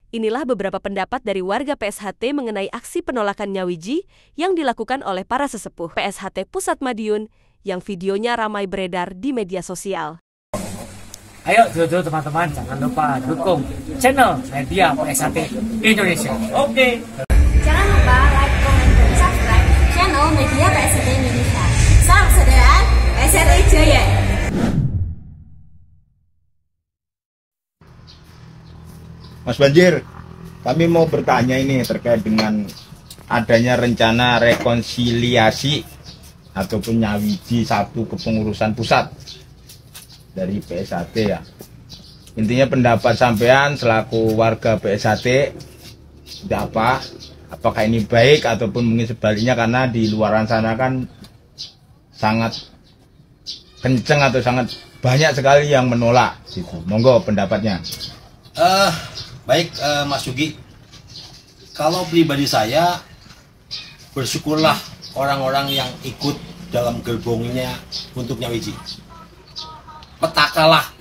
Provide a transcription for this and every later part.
Inilah beberapa pendapat dari warga PSHT mengenai aksi penolakan Nyawiji yang dilakukan oleh para sesepuh PSHT Pusat Madiun yang videonya ramai beredar di media sosial. Ayo dulu teman-teman, jangan lupa dukung channel media PSHT Indonesia. Oke. Jangan lupa like, comment, dan subscribe channel media PSHT Indonesia. Salam saudara, PSHT Jaya. Mas Banjir, kami mau bertanya ini terkait dengan adanya rencana rekonsiliasi ataupun nyawiji satu kepengurusan pusat dari PSHT ya. Intinya pendapat sampean selaku warga PSHT apakah ini baik ataupun mungkin sebaliknya, karena di luaran sana kan sangat kenceng atau sangat banyak sekali yang menolak gitu. Monggo pendapatnya. Baik, Mas Yugi, kalau pribadi saya, bersyukurlah orang-orang yang ikut dalam gerbongnya untuk nyawiji. Petakalah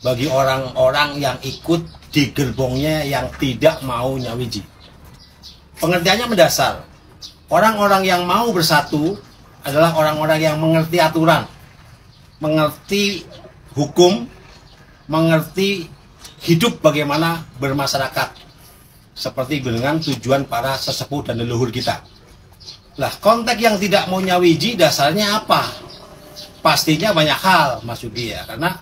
bagi orang-orang yang ikut di gerbongnya yang tidak mau nyawiji. Pengertiannya mendasar. Orang-orang yang mau bersatu adalah orang-orang yang mengerti aturan, mengerti hukum, mengerti hidup bagaimana bermasyarakat seperti dengan tujuan para sesepuh dan leluhur kita. Lah, konteks yang tidak mau nyawiji dasarnya apa? Pastinya banyak hal, Mas Yugi ya. Karena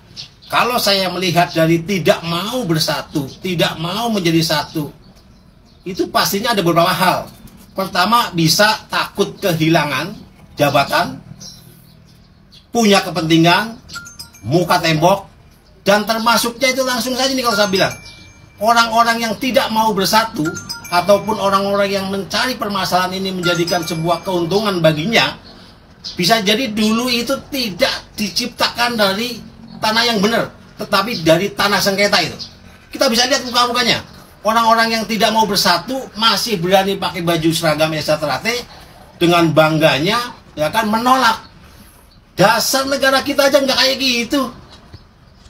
kalau saya melihat dari tidak mau bersatu, tidak mau menjadi satu, itu pastinya ada beberapa hal. Pertama, bisa takut kehilangan jabatan, punya kepentingan, muka tembok. Dan termasuknya itu langsung saja nih kalau saya bilang, orang-orang yang tidak mau bersatu ataupun orang-orang yang mencari permasalahan ini menjadikan sebuah keuntungan baginya, bisa jadi dulu itu tidak diciptakan dari tanah yang benar, tetapi dari tanah sengketa itu. Kita bisa lihat muka-mukanya. Orang-orang yang tidak mau bersatu masih berani pakai baju seragam SHT dengan bangganya ya kan menolak. Dasar negara kita aja nggak kayak gitu.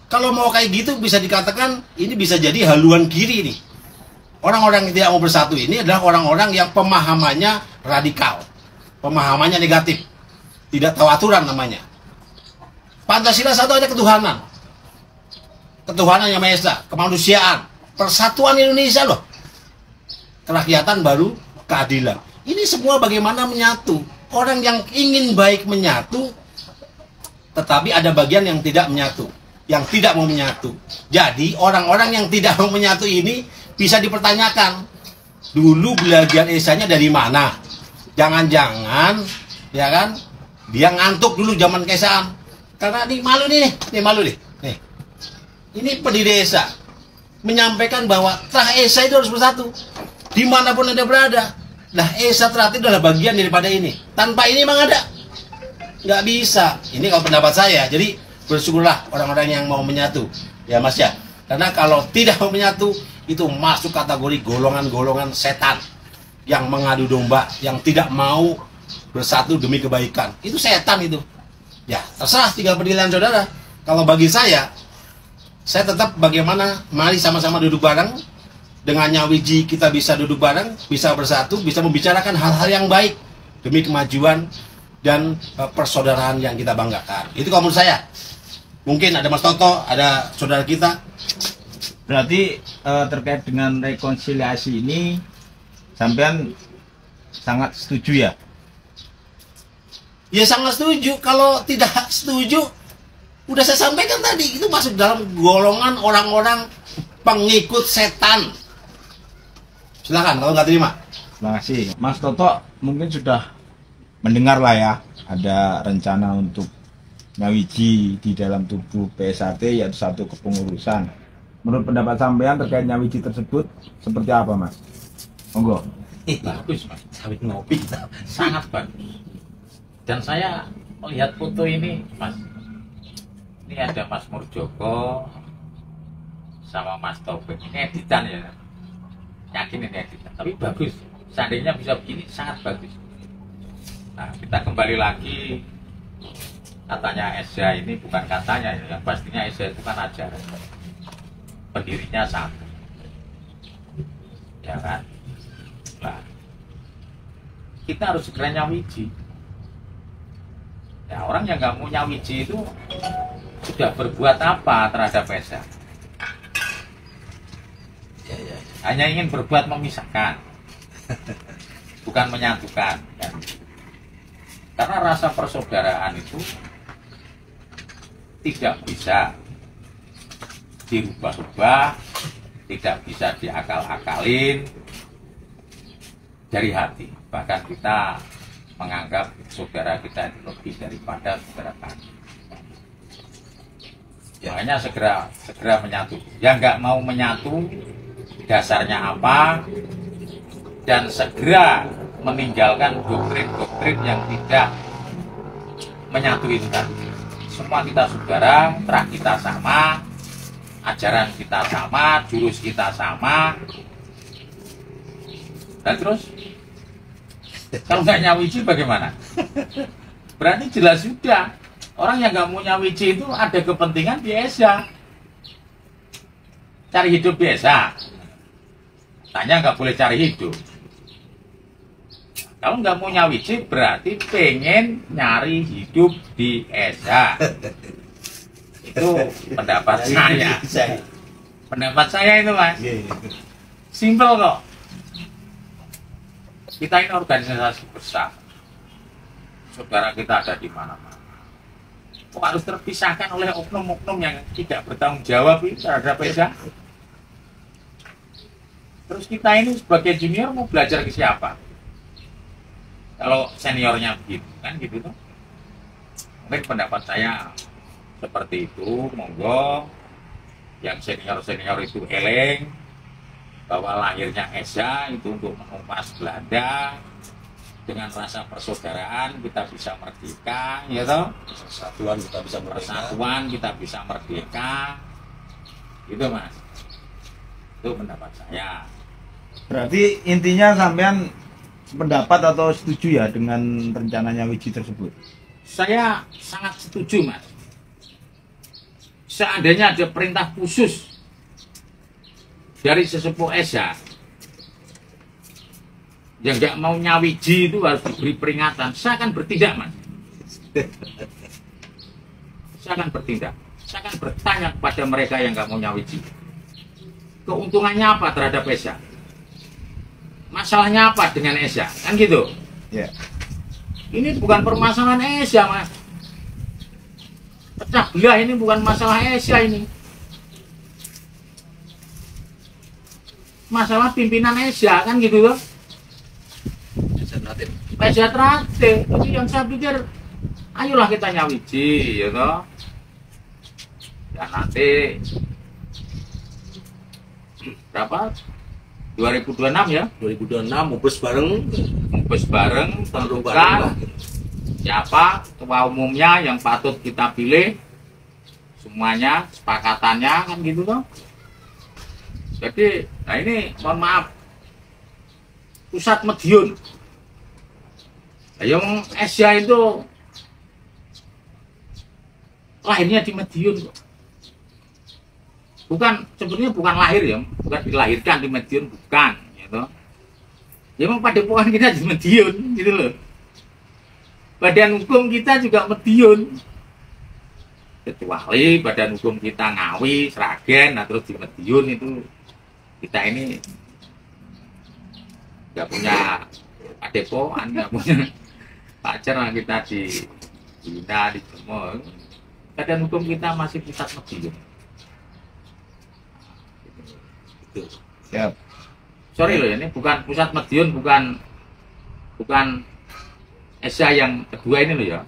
Kalau mau kayak gitu bisa dikatakan ini bisa jadi haluan kiri nih. Orang-orang yang tidak mau bersatu ini adalah orang-orang yang pemahamannya radikal, pemahamannya negatif, tidak tahu aturan namanya. Pancasila satu ada ketuhanan, ketuhanan yang Maha Esa, kemanusiaan, persatuan Indonesia loh, kerakyatan baru keadilan. Ini semua bagaimana menyatu. Orang yang ingin baik menyatu, tetapi ada bagian yang tidak menyatu, yang tidak mau menyatu. Jadi orang-orang yang tidak mau menyatu ini bisa dipertanyakan, dulu belajar esanya dari mana? Jangan-jangan ya kan dia ngantuk dulu zaman kesaan. Karena ini malu nih nih. Ini pendiri esa menyampaikan bahwa trah esa itu harus bersatu dimanapun Anda berada. Nah, esa terhati adalah bagian daripada ini. Tanpa ini memang ada nggak bisa. Ini kalau pendapat saya. Jadi bersyukurlah orang-orang yang mau menyatu, ya Mas ya. Karena kalau tidak mau menyatu, itu masuk kategori golongan-golongan setan yang mengadu domba, yang tidak mau bersatu demi kebaikan. Itu setan itu. Ya, terserah tinggal penilaian saudara. Kalau bagi saya tetap bagaimana, mari sama-sama duduk bareng. Dengan nyawiji kita bisa duduk bareng, bisa bersatu, bisa membicarakan hal-hal yang baik demi kemajuan dan persaudaraan yang kita banggakan. Itu kalau menurut saya. Mungkin ada Mas Toto, ada saudara kita. Berarti terkait dengan rekonsiliasi ini sampean sangat setuju ya? Ya sangat setuju. Kalau tidak setuju, udah saya sampaikan tadi, itu masuk dalam golongan orang-orang pengikut setan. Silakan kalau nggak terima. Terima kasih. Mas Toto mungkin sudah mendengar lah ya, ada rencana untuk nyawiji di dalam tubuh PSHT, yaitu satu kepengurusan. Menurut pendapat sampean terkait nyawiji tersebut seperti apa, Mas? Monggo. Bagus, Mas. Sawit ngopi sangat bagus. Dan saya melihat foto ini, Mas. Ini ada Mas Murjoko sama Mas Taufik. Ini editan ya. Yakin ini editan, tapi bagus. Seandainya bisa begini sangat bagus. Nah, kita kembali lagi. Katanya Esa ini bukan katanya ya, pastinya Esa itu kan ajaran. Pendirinya satu. ya kan? Nah, kita harus segera nyawiji. Ya, orang yang nggak mau nyawiji itu sudah berbuat apa terhadap PSA? Hanya ingin berbuat memisahkan, bukan menyatukan. Kan? Karena rasa persaudaraan itu tidak bisa dirubah-rubah, tidak bisa diakal-akalin dari hati. Bahkan kita menganggap saudara kita itu lebih daripada saudara kami. Makanya segera menyatu. Yang nggak mau menyatu, dasarnya apa? Dan segera meninggalkan doktrin-doktrin yang tidak menyatu itu tadi. Semua kita saudara, terah kita sama, ajaran kita sama, jurus kita sama. Dan terus kalau nggak nyawiji bagaimana? Berarti jelas sudah orang yang nggak mau nyawiji itu ada kepentingan biasa, cari hidup biasa. Tanya nggak boleh cari hidup. Kalau nggak mau nyawiji berarti pengen nyari hidup di Esa. Itu pendapat saya. Pendapat saya itu mas. Simple kok. Kita ini organisasi besar. Saudara kita ada di mana-mana. Kok harus terpisahkan oleh oknum-oknum yang tidak bertanggung jawab terhadap PSA? Terus kita ini sebagai junior mau belajar ke siapa? Kalau seniornya begitu, kan gitu tuh. Mungkin pendapat saya seperti itu, monggo. Yang senior-senior itu eleng bahwa lahirnya ESA itu untuk menumpas Belanda, dengan rasa persaudaraan kita bisa merdeka, ya toh? Persatuan kita bisa merdeka. Persatuan kita bisa merdeka. Gitu mas. Itu pendapat saya. Berarti intinya sampean pendapat atau setuju ya dengan rencananya Wiji tersebut? Saya sangat setuju mas. Seandainya ada perintah khusus dari sesepuh ESA yang nggak mau nyawiji itu harus diberi peringatan, saya akan bertindak mas. Saya akan bertindak. Saya akan bertanya kepada mereka yang nggak mau nyawiji, keuntungannya apa terhadap ESA, masalahnya apa dengan ESA, kan gitu. Ya. Ini bukan permasalahan ESA mas, pecah belah ini bukan masalah ESA, ini masalah pimpinan ESA, kan gitu loh. ESA terakhir. Jadi yang saya pikir, ayolah kita nyawiji, ya toh. Dan nanti berapa? 2026 ya? 2026 mubes bareng, tentukan siapa ketua umumnya yang patut kita pilih, semuanya sepakatannya, kan gitu toh. Jadi, nah ini mohon maaf, pusat Madiun. Yang Asia itu lahirnya di Madiun kok. Bukan, sebenarnya bukan lahir ya, bukan dilahirkan di Madiun, bukan. Gitu. Ya memang padepokan kita di Madiun, gitu loh. Badan hukum kita juga Madiun. Kecuali badan hukum kita Ngawi, Sragen, nah terus di Madiun itu kita ini nggak punya padepokan, nggak punya pacar, kita di Bina, di Jember. Badan hukum kita masih pusat Madiun. Gitu. Siap. Sorry loh, ini bukan pusat Madiun, bukan ESA yang kedua ini loh ya.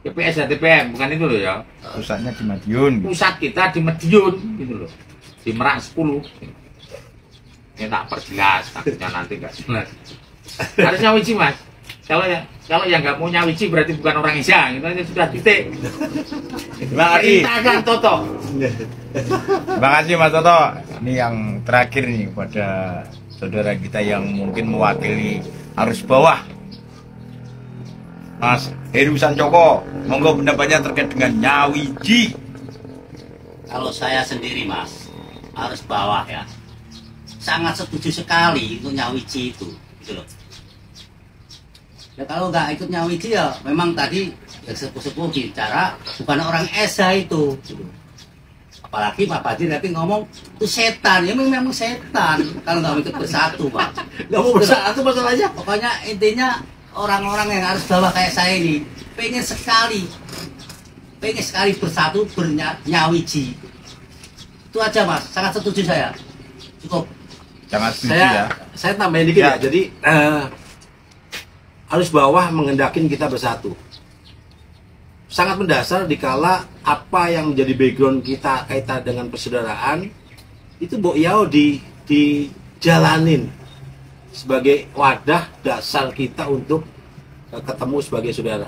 PPS TPM, bukan itu loh ya. Pusatnya di Madiun. Pusat kita di Madiun, gitu loh. Di Merak 10. Ini tak perjelas, takutnya nanti nggak jelas. Harus nyawiji mas. Kalau yang nggak mau nyawiji berarti bukan orang Isya, gitu aja sudah titik. Terima kasih. Perintahkan Toto. Terima kasih Mas Toto. Ini yang terakhir nih kepada saudara kita yang mungkin mewakili arus bawah. Mas Heru Sancoko, monggo pendapatnya terkait dengan nyawiji. Kalau saya sendiri mas, arus bawah ya, sangat setuju sekali untuk nyawiji itu, gitu loh. Ya kalau nggak ikut nyawiji ya memang tadi yang sepuh-sepuh bicara bukan orang esa itu. Gitu. Apalagi Pak Badir nanti ngomong itu setan, ya memang setan kalau nggak ikut bersatu, Pak. Nggak mau bersatu masalahnya. Pokoknya intinya orang-orang yang harus bawa kayak saya ini pengen sekali bersatu bernyawiji. Itu aja Mas, sangat setuju saya. Cukup. Jangan setuju ya. Saya tambahin dikit ya. Jadi harus bawah menghendakin kita bersatu. Sangat mendasar dikala apa yang menjadi background kita kaitan dengan persaudaraan itu Mbok Yao dijalanin sebagai wadah dasar kita untuk ketemu sebagai saudara.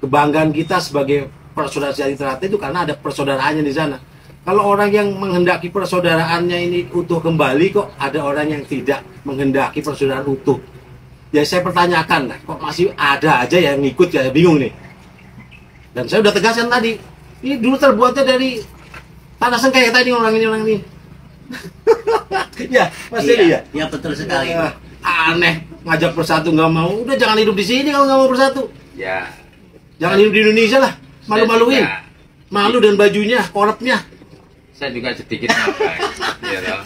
Kebanggaan kita sebagai persaudaraan Ternate itu karena ada persaudaraannya di sana. Kalau orang yang menghendaki persaudaraannya ini utuh kembali, kok ada orang yang tidak menghendaki persaudaraan utuh. Ya saya pertanyakan, kok masih ada aja yang ngikut, ya bingung nih. Dan saya udah tegaskan tadi, ini dulu terbuatnya dari tanah sengketa ini orang ini. Ya, Mas Dedi ya? Iya betul sekali. Aneh, ngajak bersatu nggak mau. Udah jangan hidup di sini kalau nggak mau bersatu. Ya. Jangan hidup di Indonesia lah, malu-maluin. Malu dan bajunya, korupnya. Saya juga sedikit nambah. Ya, toh.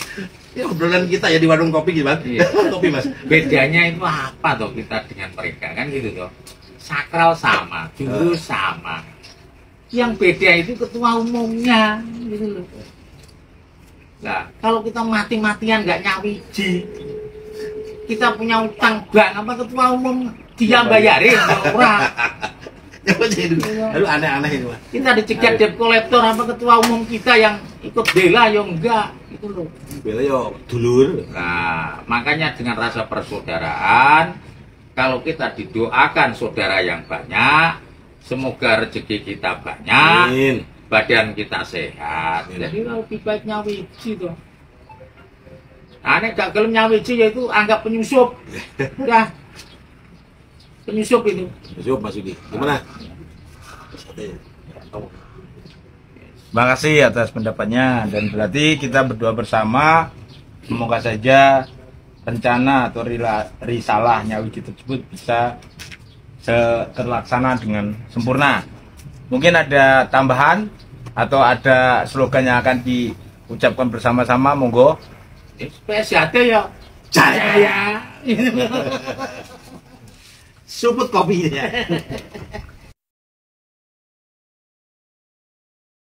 Ya obrolan kita ya di warung kopi gimana? Iya. Kopi Mas. Bedanya itu apa toh kita dengan mereka kan gitu toh. Sakral sama, jurus sama. Yang beda itu ketua umumnya gitu loh. Nah, kalau kita mati-matian nggak nyawiji, kita punya utang bank apa ketua umum dia bayarin orang. Aduh aneh-aneh itu Mas. Kita dicegat debt collector apa ketua umum kita yang ikut bela ya enggak gitu loh. Bela yo dulur. Nah, makanya dengan rasa persaudaraan, kalau kita didoakan saudara yang banyak, semoga rezeki kita banyak, Amin. badan kita sehat. Amin. Jadi lebih baik nyawiji tuh. Aneh gak gelem nyawiji yaitu anggap penyusup. Udah. Penyusup itu. Yuk Mas Yudi, gimana? Terima kasih atas pendapatnya, dan berarti kita berdua bersama semoga saja rencana atau risalah nyawiji tersebut bisa terlaksana dengan sempurna. Mungkin ada tambahan atau ada slogan yang akan diucapkan bersama-sama, monggo. PSHT ya. Jaya. Suput kopinya.